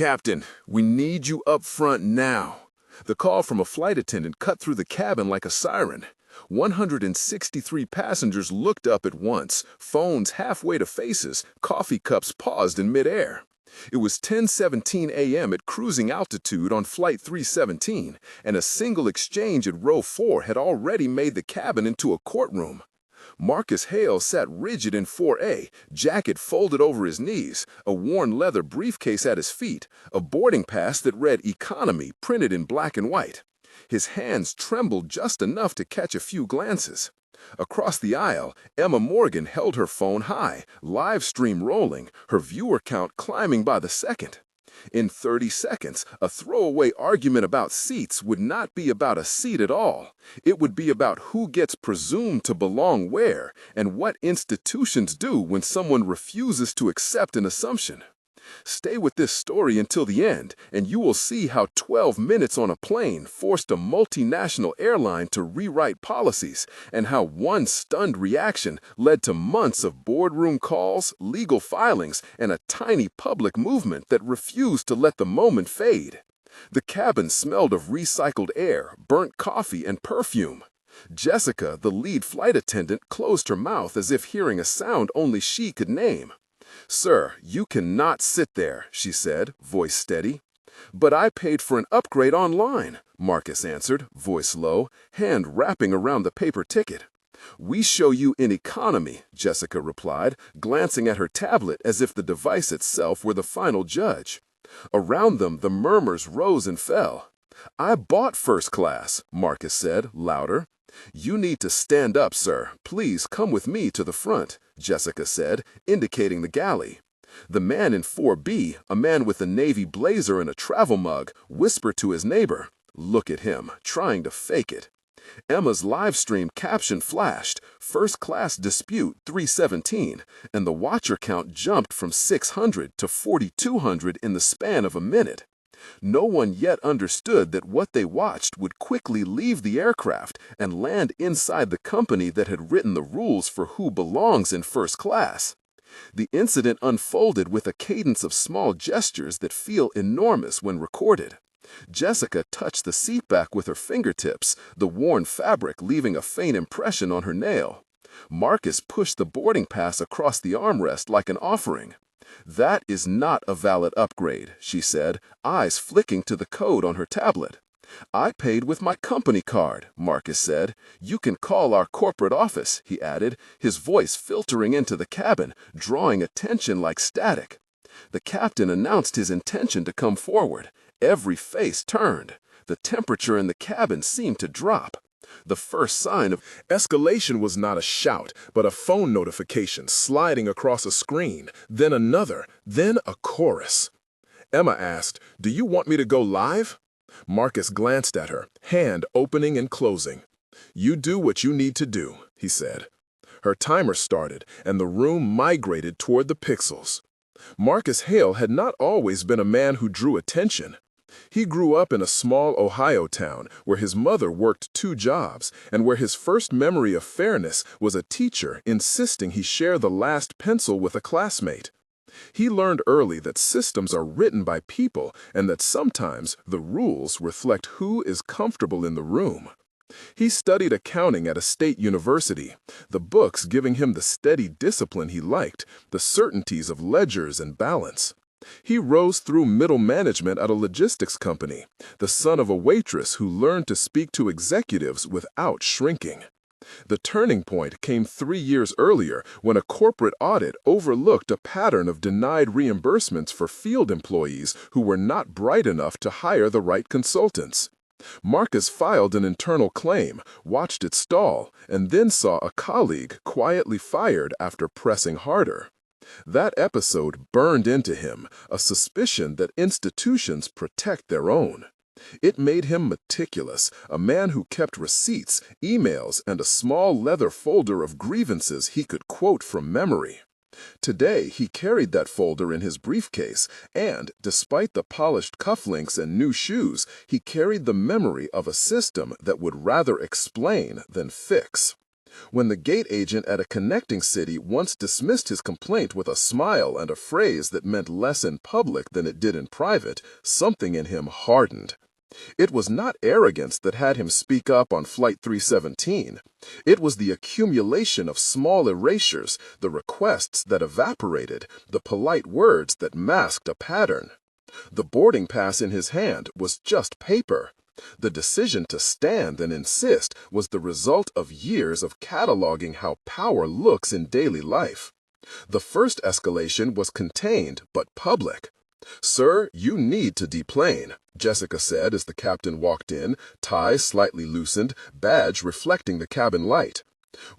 Captain, we need you up front now. The call from a flight attendant cut through the cabin like a siren. 163 passengers looked up at once, phones halfway to faces, coffee cups paused in midair. It was 10:17 a.m. at cruising altitude on Flight 317, and a single exchange at row 4 had already made the cabin into a courtroom. Marcus Hale sat rigid in 4A, jacket folded over his knees, a worn leather briefcase at his feet, a boarding pass that read Economy printed in black and white. His hands trembled just enough to catch a few glances. Across the aisle, Emma Morgan held her phone high, live stream rolling, her viewer count climbing by the second. In 30 seconds, a throwaway argument about seats would not be about a seat at all. It would be about who gets presumed to belong where and what institutions do when someone refuses to accept an assumption. Stay with this story until the end, and you will see how 12 minutes on a plane forced a multinational airline to rewrite policies, and how one stunned reaction led to months of boardroom calls, legal filings, and a tiny public movement that refused to let the moment fade. The cabin smelled of recycled air, burnt coffee, and perfume. Jessica, the lead flight attendant, closed her mouth as if hearing a sound only she could name. "Sir, you cannot sit there," she said, voice steady. "But I paid for an upgrade online," Marcus answered, voice low, hand wrapping around the paper ticket. "We show you in economy," Jessica replied, glancing at her tablet as if the device itself were the final judge. Around them, the murmurs rose and fell. "I bought first class," Marcus said, louder. "You need to stand up, sir. Please come with me to the front," Jessica said, indicating the galley. The man in 4B, a man with a navy blazer and a travel mug, whispered to his neighbor, "Look at him, trying to fake it." Emma's live stream caption flashed, "First class dispute 317," and the watcher count jumped from 600 to 4,200 in the span of a minute. No one yet understood that what they watched would quickly leave the aircraft and land inside the company that had written the rules for who belongs in first class. The incident unfolded with a cadence of small gestures that feel enormous when recorded. Jessica touched the seatback with her fingertips, the worn fabric leaving a faint impression on her nail. Marcus pushed the boarding pass across the armrest like an offering. "That is not a valid upgrade," she said, eyes flicking to the code on her tablet. "I paid with my company card," Marcus said. "You can call our corporate office," he added, his voice filtering into the cabin, drawing attention like static. The captain announced his intention to come forward. Every face turned. The temperature in the cabin seemed to drop. The first sign of escalation was not a shout, but a phone notification sliding across a screen, then another, then a chorus. Emma asked, "Do you want me to go live?" Marcus glanced at her, hand opening and closing. "You do what you need to do," he said. Her timer started, and the room migrated toward the pixels. Marcus Hale had not always been a man who drew attention. He grew up in a small Ohio town where his mother worked 2 jobs and where his first memory of fairness was a teacher insisting he share the last pencil with a classmate. He learned early that systems are written by people and that sometimes the rules reflect who is comfortable in the room. He studied accounting at a state university, the books giving him the steady discipline he liked, the certainties of ledgers and balance. He rose through middle management at a logistics company, the son of a waitress who learned to speak to executives without shrinking. The turning point came 3 years earlier when a corporate audit overlooked a pattern of denied reimbursements for field employees who were not bright enough to hire the right consultants. Marcus filed an internal claim, watched it stall, and then saw a colleague quietly fired after pressing harder. That episode burned into him, a suspicion that institutions protect their own. It made him meticulous, a man who kept receipts, emails, and a small leather folder of grievances he could quote from memory. Today, he carried that folder in his briefcase, and, despite the polished cufflinks and new shoes, he carried the memory of a system that would rather explain than fix. When the gate agent at a connecting city once dismissed his complaint with a smile and a phrase that meant less in public than it did in private, something in him hardened. It was not arrogance that had him speak up on Flight 317. It was the accumulation of small erasures, the requests that evaporated, the polite words that masked a pattern. The boarding pass in his hand was just paper. The decision to stand and insist was the result of years of cataloging how power looks in daily life. The first escalation was contained but public. "Sir, you need to deplane," Jessica said as the captain walked in, tie slightly loosened, badge reflecting the cabin light.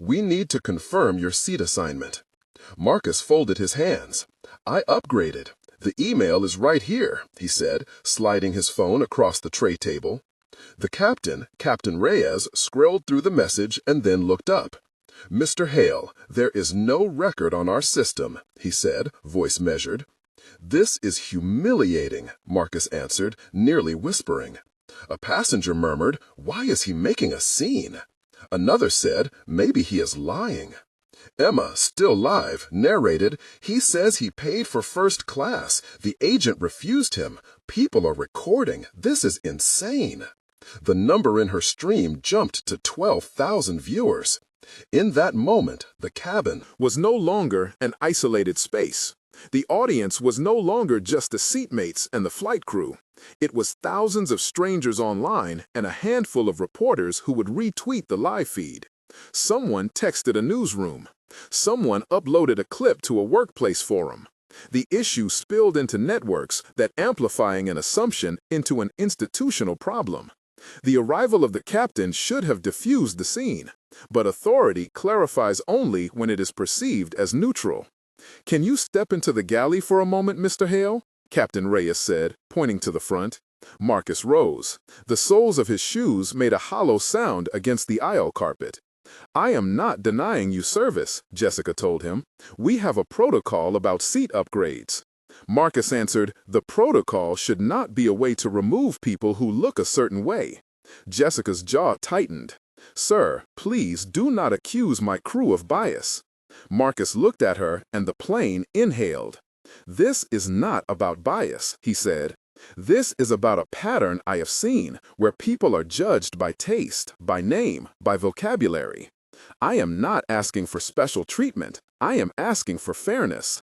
"We need to confirm your seat assignment." Marcus folded his hands. "I upgraded. The email is right here," he said, sliding his phone across the tray table. The captain, Captain Reyes, scrolled through the message and then looked up. "Mr. Hale, there is no record on our system," he said, voice measured. "This is humiliating," Marcus answered, nearly whispering. A passenger murmured, "Why is he making a scene?" Another said, "Maybe he is lying." Emma, still live, narrated, "He says he paid for first class. The agent refused him. People are recording. This is insane." The number in her stream jumped to 12,000 viewers. In that moment, the cabin was no longer an isolated space. The audience was no longer just the seatmates and the flight crew. It was thousands of strangers online and a handful of reporters who would retweet the live feed. Someone texted a newsroom. Someone uploaded a clip to a workplace forum. The issue spilled into networks that amplifying an assumption into an institutional problem. The arrival of the captain should have diffused the scene, but authority clarifies only when it is perceived as neutral. "Can you step into the galley for a moment, Mr. Hale?" Captain Reyes said, pointing to the front. Marcus rose. The soles of his shoes made a hollow sound against the aisle carpet. "I am not denying you service," Jessica told him. "We have a protocol about seat upgrades." Marcus answered, "The protocol should not be a way to remove people who look a certain way." Jessica's jaw tightened. "Sir, please do not accuse my crew of bias." Marcus looked at her and the plane inhaled. "This is not about bias," he said. "This is about a pattern I have seen where people are judged by taste, by name, by vocabulary. I am not asking for special treatment. I am asking for fairness."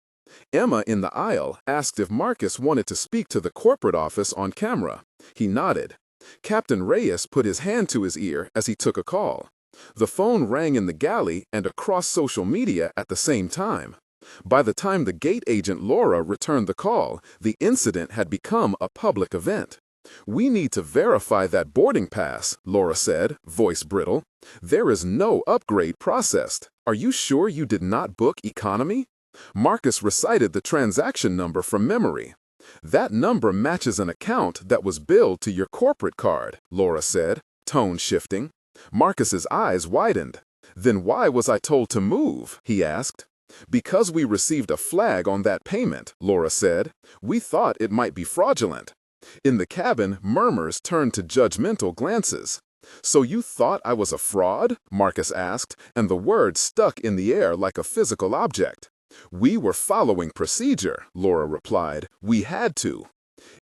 Emma in the aisle asked if Marcus wanted to speak to the corporate office on camera. He nodded. Captain Reyes put his hand to his ear as he took a call. The phone rang in the galley and across social media at the same time. By the time the gate agent Laura returned the call, the incident had become a public event. "We need to verify that boarding pass," Laura said, voice brittle. "There is no upgrade processed. Are you sure you did not book economy?" Marcus recited the transaction number from memory. "That number matches an account that was billed to your corporate card," Laura said, tone shifting. Marcus's eyes widened. "Then why was I told to move?" he asked. "Because we received a flag on that payment," Laura said. "We thought it might be fraudulent." In the cabin, murmurs turned to judgmental glances. "So you thought I was a fraud?" Marcus asked, and the word stuck in the air like a physical object. "We were following procedure," Laura replied. "We had to."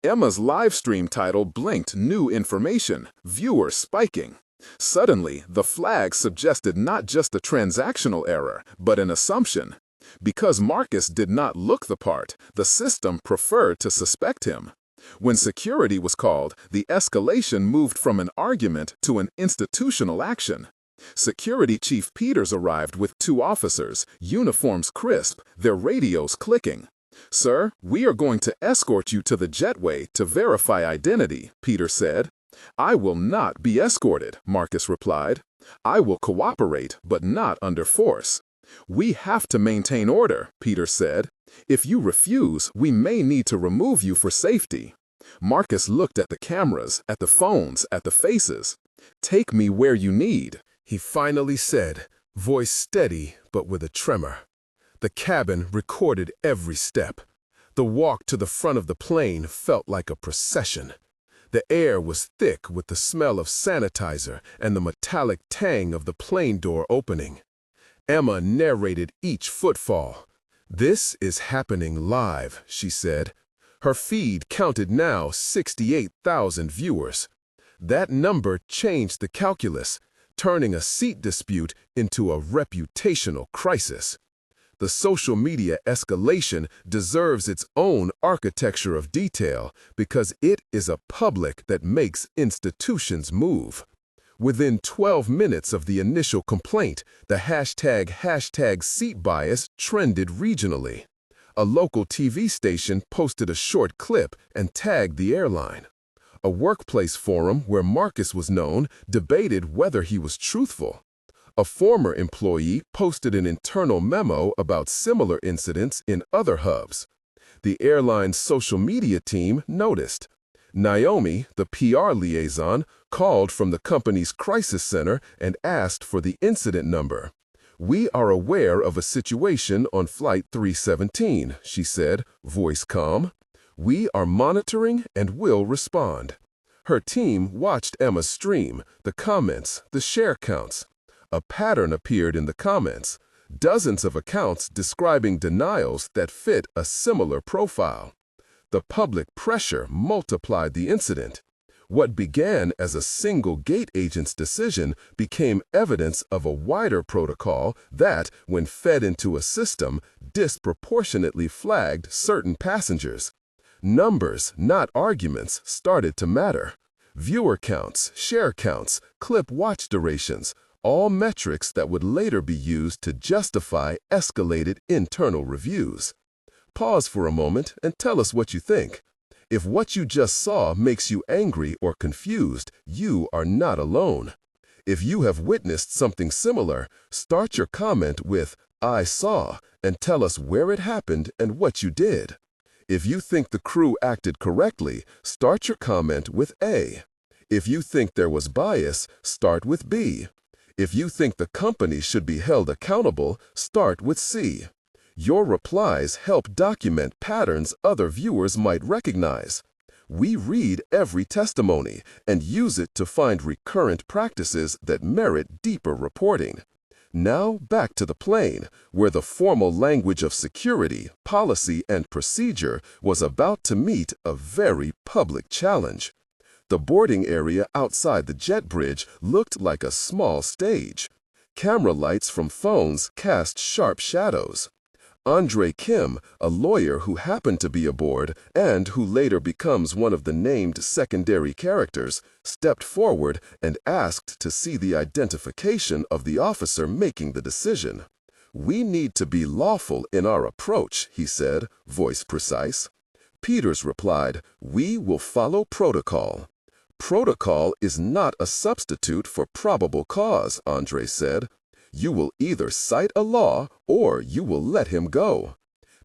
Emma's live stream title blinked new information, viewers spiking. Suddenly, the flag suggested not just a transactional error, but an assumption. Because Marcus did not look the part, the system preferred to suspect him. When security was called, the escalation moved from an argument to an institutional action. Security Chief Peters arrived with 2 officers, uniforms crisp, their radios clicking. "Sir, we are going to escort you to the jetway to verify identity," Peters said. "I will not be escorted," Marcus replied. "I will cooperate, but not under force." "We have to maintain order," Peters said. "If you refuse, we may need to remove you for safety." Marcus looked at the cameras, at the phones, at the faces. "Take me where you need," he finally said, voice steady but with a tremor. The cabin recorded every step. The walk to the front of the plane felt like a procession. The air was thick with the smell of sanitizer and the metallic tang of the plane door opening. Emma narrated each footfall. "This is happening live," she said. Her feed counted now 68,000 viewers. That number changed the calculus, turning a seat dispute into a reputational crisis. The social media escalation deserves its own architecture of detail because it is a public that makes institutions move. Within 12 minutes of the initial complaint, the hashtag seat bias trended regionally. A local TV station posted a short clip and tagged the airline. A workplace forum where Marcus was known debated whether he was truthful. A former employee posted an internal memo about similar incidents in other hubs. The airline's social media team noticed. Naomi, the PR liaison, called from the company's crisis center and asked for the incident number. "We are aware of a situation on Flight 317, she said, voice calm. "We are monitoring and will respond." Her team watched Emma's stream, the comments, the share counts. A pattern appeared in the comments, dozens of accounts describing denials that fit a similar profile. The public pressure multiplied the incident. What began as a single gate agent's decision became evidence of a wider protocol that, when fed into a system, disproportionately flagged certain passengers. Numbers, not arguments, started to matter. Viewer counts, share counts, clip watch durations, all metrics that would later be used to justify escalated internal reviews. Pause for a moment and tell us what you think. If what you just saw makes you angry or confused, you are not alone. If you have witnessed something similar, start your comment with "I saw" and tell us where it happened and what you did. If you think the crew acted correctly, start your comment with A. If you think there was bias, start with B. If you think the company should be held accountable, start with C. Your replies help document patterns other viewers might recognize. We read every testimony and use it to find recurrent practices that merit deeper reporting. Now back to the plane, where the formal language of security, policy, and procedure was about to meet a very public challenge. The boarding area outside the jet bridge looked like a small stage. Camera lights from phones cast sharp shadows. Andre Kim, a lawyer who happened to be aboard and who later becomes one of the named secondary characters, stepped forward and asked to see the identification of the officer making the decision. "We need to be lawful in our approach," he said, voice precise. Peters replied, "We will follow protocol." "Protocol is not a substitute for probable cause," Andre said. "You will either cite a law or you will let him go."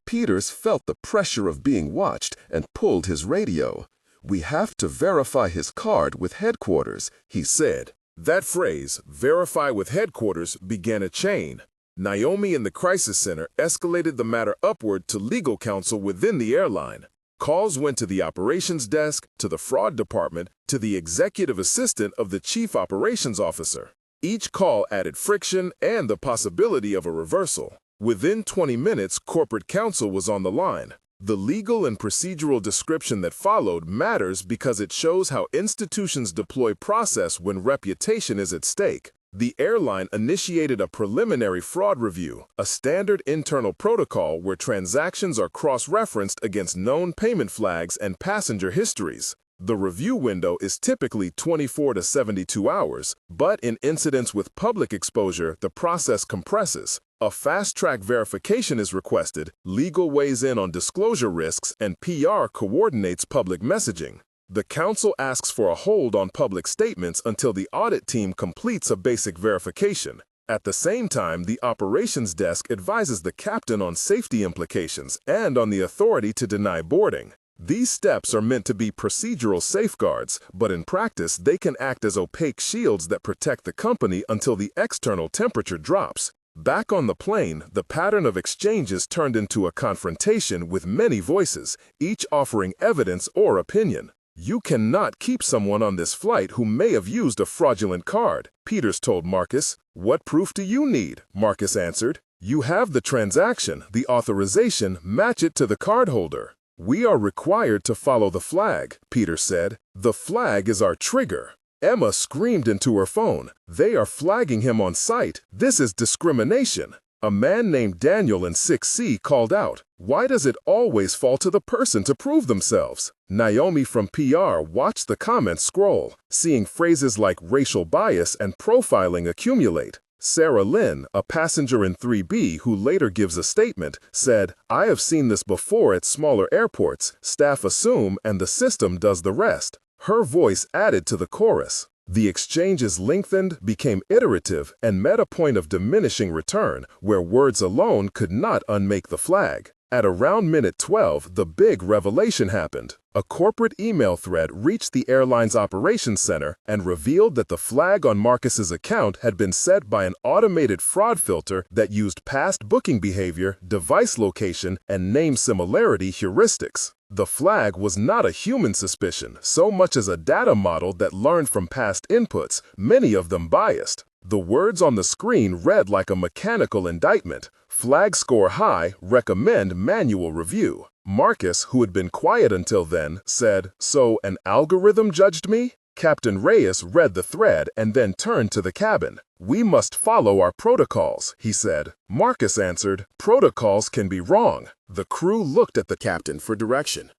Peters felt the pressure of being watched and pulled his radio. "We have to verify his card with headquarters," he said. That phrase, "verify with headquarters," began a chain. Naomi in the crisis center escalated the matter upward to legal counsel within the airline. Calls went to the operations desk, to the fraud department, to the executive assistant of the chief operations officer. Each call added friction and the possibility of a reversal. Within 20 minutes, corporate counsel was on the line. The legal and procedural description that followed matters because it shows how institutions deploy process when reputation is at stake. The airline initiated a preliminary fraud review, a standard internal protocol where transactions are cross-referenced against known payment flags and passenger histories. The review window is typically 24 to 72 hours, but in incidents with public exposure, the process compresses. A fast-track verification is requested, legal weighs in on disclosure risks, and PR coordinates public messaging. The council asks for a hold on public statements until the audit team completes a basic verification. At the same time, the operations desk advises the captain on safety implications and on the authority to deny boarding. These steps are meant to be procedural safeguards, but in practice, they can act as opaque shields that protect the company until the external temperature drops. Back on the plane, the pattern of exchanges turned into a confrontation with many voices, each offering evidence or opinion. "You cannot keep someone on this flight who may have used a fraudulent card," Peters told Marcus. "What proof do you need?" Marcus answered. "You have the transaction, the authorization, match it to the cardholder." "We are required to follow the flag," Peters said. "The flag is our trigger." Emma screamed into her phone. "They are flagging him on sight. This is discrimination." A man named Daniel in 6C called out, "Why does it always fall to the person to prove themselves?" Naomi from PR watched the comments scroll, seeing phrases like racial bias and profiling accumulate. Sarah Lynn, a passenger in 3B who later gives a statement, said, "I have seen this before at smaller airports. Staff assume and the system does the rest." Her voice added to the chorus. The exchanges lengthened, became iterative, and met a point of diminishing return where words alone could not unmake the flag. At around minute 12, the big revelation happened. A corporate email thread reached the airline's operations center and revealed that the flag on Marcus's account had been set by an automated fraud filter that used past booking behavior, device location, and name similarity heuristics. The flag was not a human suspicion so much as a data model that learned from past inputs, many of them biased. The words on the screen read like a mechanical indictment. "Flag score high, recommend manual review." Marcus, who had been quiet until then, said, "So an algorithm judged me?" Captain Reyes read the thread and then turned to the cabin. "We must follow our protocols," he said. Marcus answered, "Protocols can be wrong." The crew looked at the captain for direction.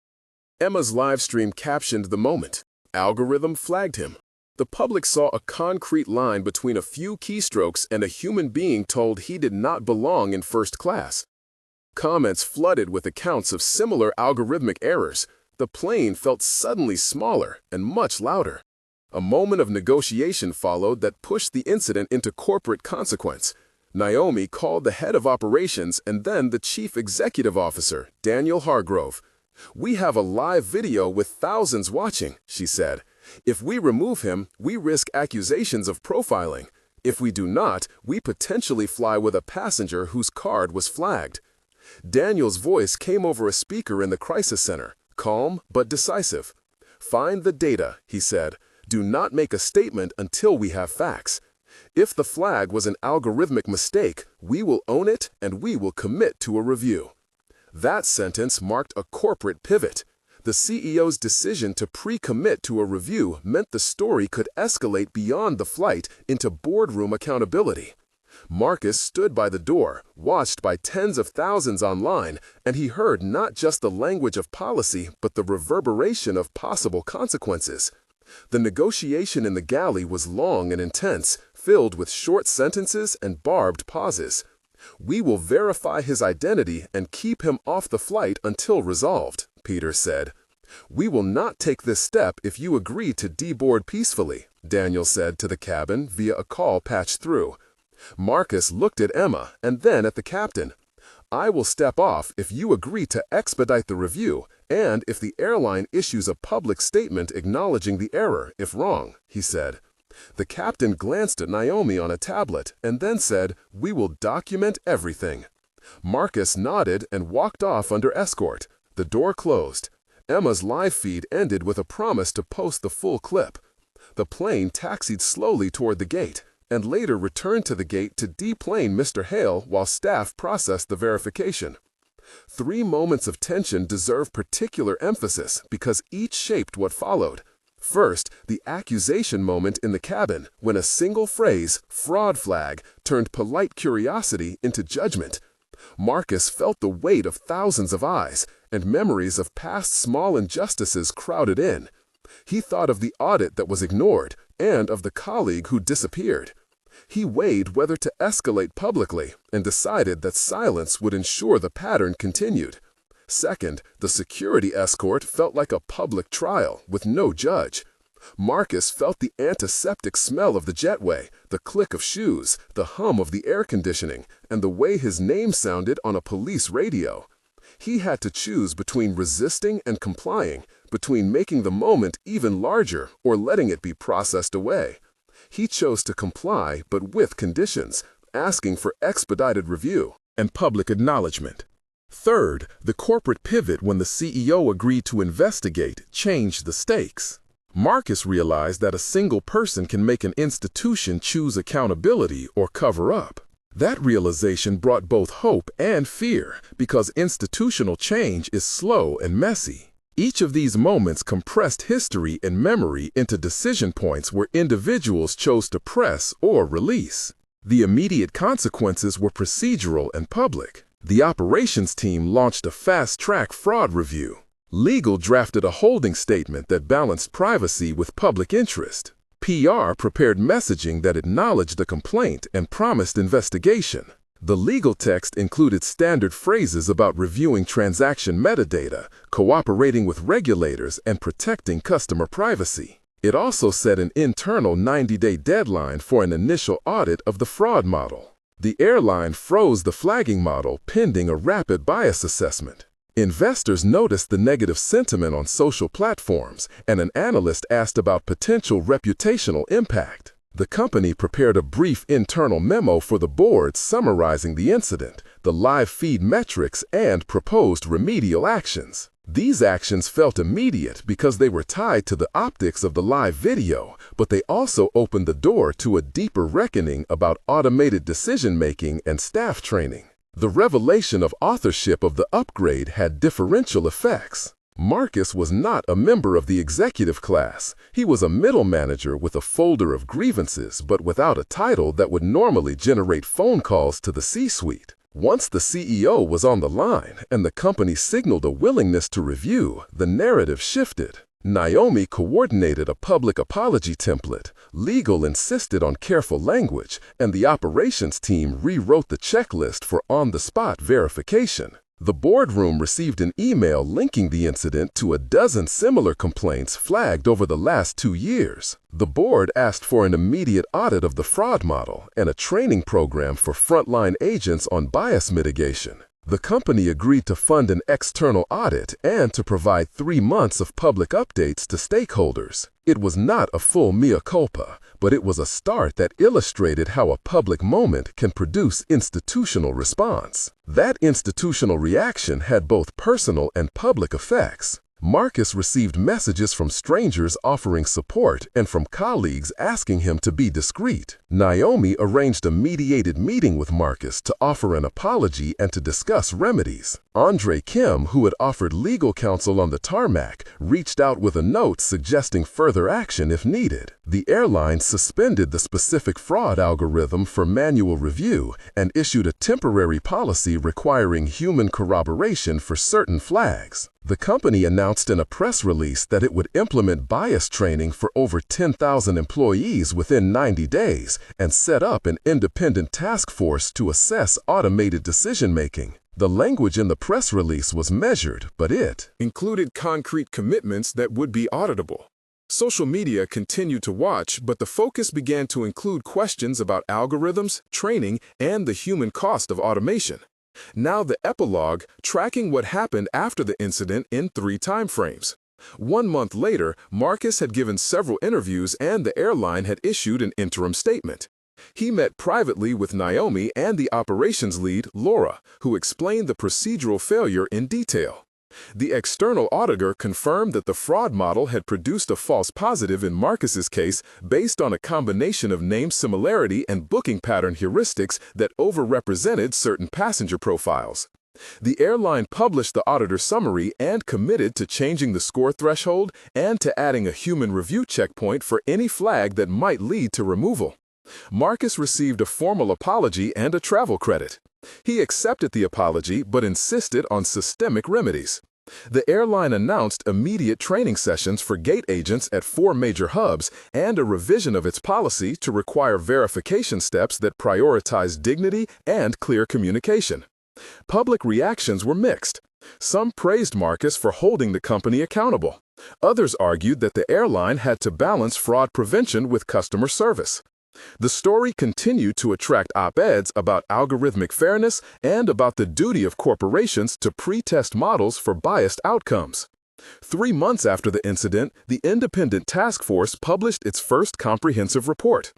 Emma's live stream captioned the moment. "Algorithm flagged him." The public saw a concrete line between a few keystrokes and a human being told he did not belong in first class. Comments flooded with accounts of similar algorithmic errors. The plane felt suddenly smaller and much louder. A moment of negotiation followed that pushed the incident into corporate consequence. Naomi called the head of operations and then the chief executive officer, Daniel Hargrove. "We have a live video with thousands watching," she said. "If we remove him, we risk accusations of profiling. If we do not, we potentially fly with a passenger whose card was flagged." Daniel's voice came over a speaker in the crisis center, calm but decisive. "Find the data," he said. "Do not make a statement until we have facts. If the flag was an algorithmic mistake, we will own it and we will commit to a review." That sentence marked a corporate pivot. The CEO's decision to pre-commit to a review meant the story could escalate beyond the flight into boardroom accountability. Marcus stood by the door, watched by tens of thousands online, and he heard not just the language of policy but the reverberation of possible consequences. The negotiation in the galley was long and intense, filled with short sentences and barbed pauses. "We will verify his identity and keep him off the flight until resolved," Peters said. "We will not take this step if you agree to deboard peacefully," Daniel said to the cabin via a call patched through. Marcus looked at Emma and then at the captain. "I will step off if you agree to expedite the review and if the airline issues a public statement acknowledging the error if wrong," he said. The captain glanced at Naomi on a tablet and then said, "We will document everything." Marcus nodded and walked off under escort. The door closed. Emma's live feed ended with a promise to post the full clip. The plane taxied slowly toward the gate and later returned to the gate to deplane Mr. Hale while staff processed the verification. 3 moments of tension deserve particular emphasis because each shaped what followed. First, the accusation moment in the cabin when a single phrase, "fraud flag," turned polite curiosity into judgment. Marcus felt the weight of thousands of eyes, and memories of past small injustices crowded in. He thought of the audit that was ignored and of the colleague who disappeared. He weighed whether to escalate publicly and decided that silence would ensure the pattern continued. Second, the security escort felt like a public trial with no judge. Marcus felt the antiseptic smell of the jetway, the click of shoes, the hum of the air conditioning, and the way his name sounded on a police radio. He had to choose between resisting and complying, between making the moment even larger or letting it be processed away. He chose to comply, but with conditions, asking for expedited review and public acknowledgement. Third, the corporate pivot when the CEO agreed to investigate changed the stakes. Marcus realized that a single person can make an institution choose accountability or cover up. That realization brought both hope and fear because institutional change is slow and messy. Each of these moments compressed history and memory into decision points where individuals chose to press or release. The immediate consequences were procedural and public. The operations team launched a fast-track fraud review. Legal drafted a holding statement that balanced privacy with public interest. PR prepared messaging that acknowledged the complaint and promised investigation. The legal text included standard phrases about reviewing transaction metadata, cooperating with regulators, and protecting customer privacy. It also set an internal 90-day deadline for an initial audit of the fraud model. The airline froze the flagging model pending a rapid bias assessment. Investors noticed the negative sentiment on social platforms, and an analyst asked about potential reputational impact. The company prepared a brief internal memo for the board summarizing the incident, the live feed metrics, and proposed remedial actions. These actions felt immediate because they were tied to the optics of the live video, but they also opened the door to a deeper reckoning about automated decision-making and staff training. The revelation of authorship of the upgrade had differential effects. Marcus was not a member of the executive class. He was a middle manager with a folder of grievances, but without a title that would normally generate phone calls to the C-suite. Once the CEO was on the line and the company signaled a willingness to review, the narrative shifted. Naomi coordinated a public apology template, legal insisted on careful language, and the operations team rewrote the checklist for on-the-spot verification. The boardroom received an email linking the incident to a dozen similar complaints flagged over the last 2 years. The board asked for an immediate audit of the fraud model and a training program for frontline agents on bias mitigation. The company agreed to fund an external audit and to provide 3 months of public updates to stakeholders. It was not a full mea culpa, but it was a start that illustrated how a public moment can produce institutional response. That institutional reaction had both personal and public effects. Marcus received messages from strangers offering support and from colleagues asking him to be discreet. Naomi arranged a mediated meeting with Marcus to offer an apology and to discuss remedies. Andre Kim, who had offered legal counsel on the tarmac, reached out with a note suggesting further action if needed. The airline suspended the specific fraud algorithm for manual review and issued a temporary policy requiring human corroboration for certain flags. The company announced in a press release that it would implement bias training for over 10,000 employees within 90 days and set up an independent task force to assess automated decision-making. The language in the press release was measured, but it included concrete commitments that would be auditable. Social media continued to watch, but the focus began to include questions about algorithms, training, and the human cost of automation. Now the epilogue, tracking what happened after the incident in 3 timeframes. 1 month later, Marcus had given several interviews and the airline had issued an interim statement. He met privately with Naomi and the operations lead, Laura, who explained the procedural failure in detail. The external auditor confirmed that the fraud model had produced a false positive in Marcus's case based on a combination of name similarity and booking pattern heuristics that overrepresented certain passenger profiles. The airline published the auditor summary and committed to changing the score threshold and to adding a human review checkpoint for any flag that might lead to removal. Marcus received a formal apology and a travel credit. He accepted the apology but insisted on systemic remedies. The airline announced immediate training sessions for gate agents at 4 major hubs and a revision of its policy to require verification steps that prioritize dignity and clear communication. Public reactions were mixed. Some praised Marcus for holding the company accountable. Others argued that the airline had to balance fraud prevention with customer service. The story continued to attract op-eds about algorithmic fairness and about the duty of corporations to pre-test models for biased outcomes. 3 months after the incident, the independent task force published its first comprehensive report.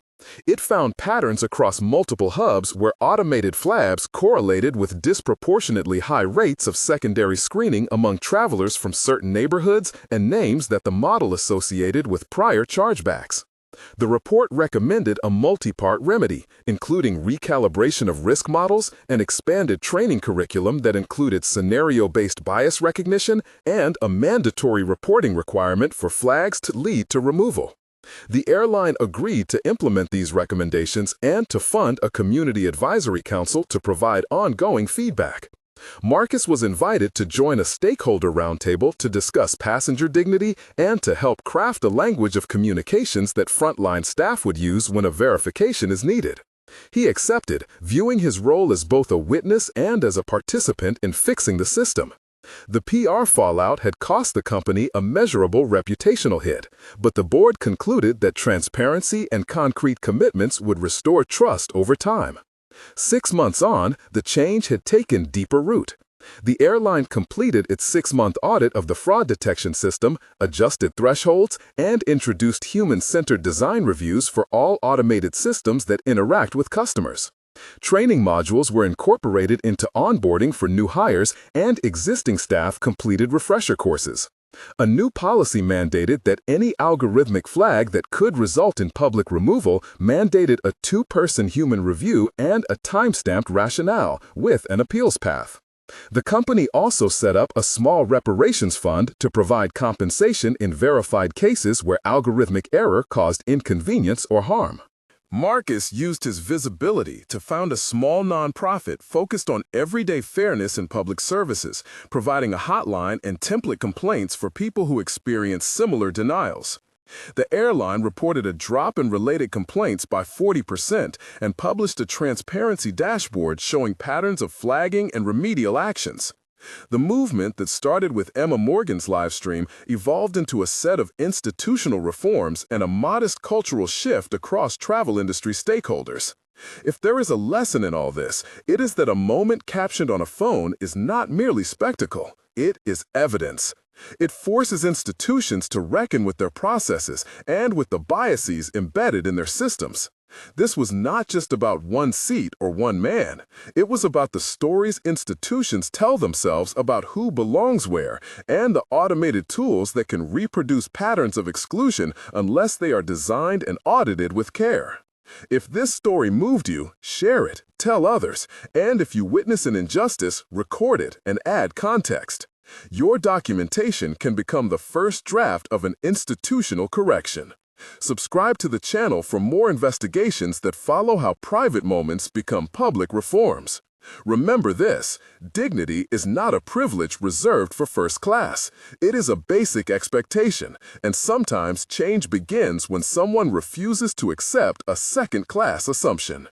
It found patterns across multiple hubs where automated flags correlated with disproportionately high rates of secondary screening among travelers from certain neighborhoods and names that the model associated with prior chargebacks. The report recommended a multi-part remedy, including recalibration of risk models and expanded training curriculum that included scenario-based bias recognition and a mandatory reporting requirement for flags to lead to removal. The airline agreed to implement these recommendations and to fund a community advisory council to provide ongoing feedback. Marcus was invited to join a stakeholder roundtable to discuss passenger dignity and to help craft a language of communications that frontline staff would use when a verification is needed. He accepted, viewing his role as both a witness and as a participant in fixing the system. The PR fallout had cost the company a measurable reputational hit, but the board concluded that transparency and concrete commitments would restore trust over time. 6 months on, the change had taken deeper root. The airline completed its 6-month audit of the fraud detection system, adjusted thresholds, and introduced human-centered design reviews for all automated systems that interact with customers. Training modules were incorporated into onboarding for new hires, and existing staff completed refresher courses. A new policy mandated that any algorithmic flag that could result in public removal mandated a 2-person human review and a time-stamped rationale with an appeals path. The company also set up a small reparations fund to provide compensation in verified cases where algorithmic error caused inconvenience or harm. Marcus used his visibility to found a small nonprofit focused on everyday fairness in public services, providing a hotline and template complaints for people who experience similar denials. The airline reported a drop in related complaints by 40% and published a transparency dashboard showing patterns of flagging and remedial actions. The movement that started with Emma Morgan's livestream evolved into a set of institutional reforms and a modest cultural shift across travel industry stakeholders. If there is a lesson in all this, it is that a moment captioned on a phone is not merely spectacle, it is evidence. It forces institutions to reckon with their processes and with the biases embedded in their systems. This was not just about one seat or one man. It was about the stories institutions tell themselves about who belongs where and the automated tools that can reproduce patterns of exclusion unless they are designed and audited with care. If this story moved you, share it, tell others, and if you witness an injustice, record it and add context. Your documentation can become the first draft of an institutional correction. Subscribe to the channel for more investigations that follow how private moments become public reforms. Remember this, dignity is not a privilege reserved for first class. It is a basic expectation, and sometimes change begins when someone refuses to accept a second-class assumption.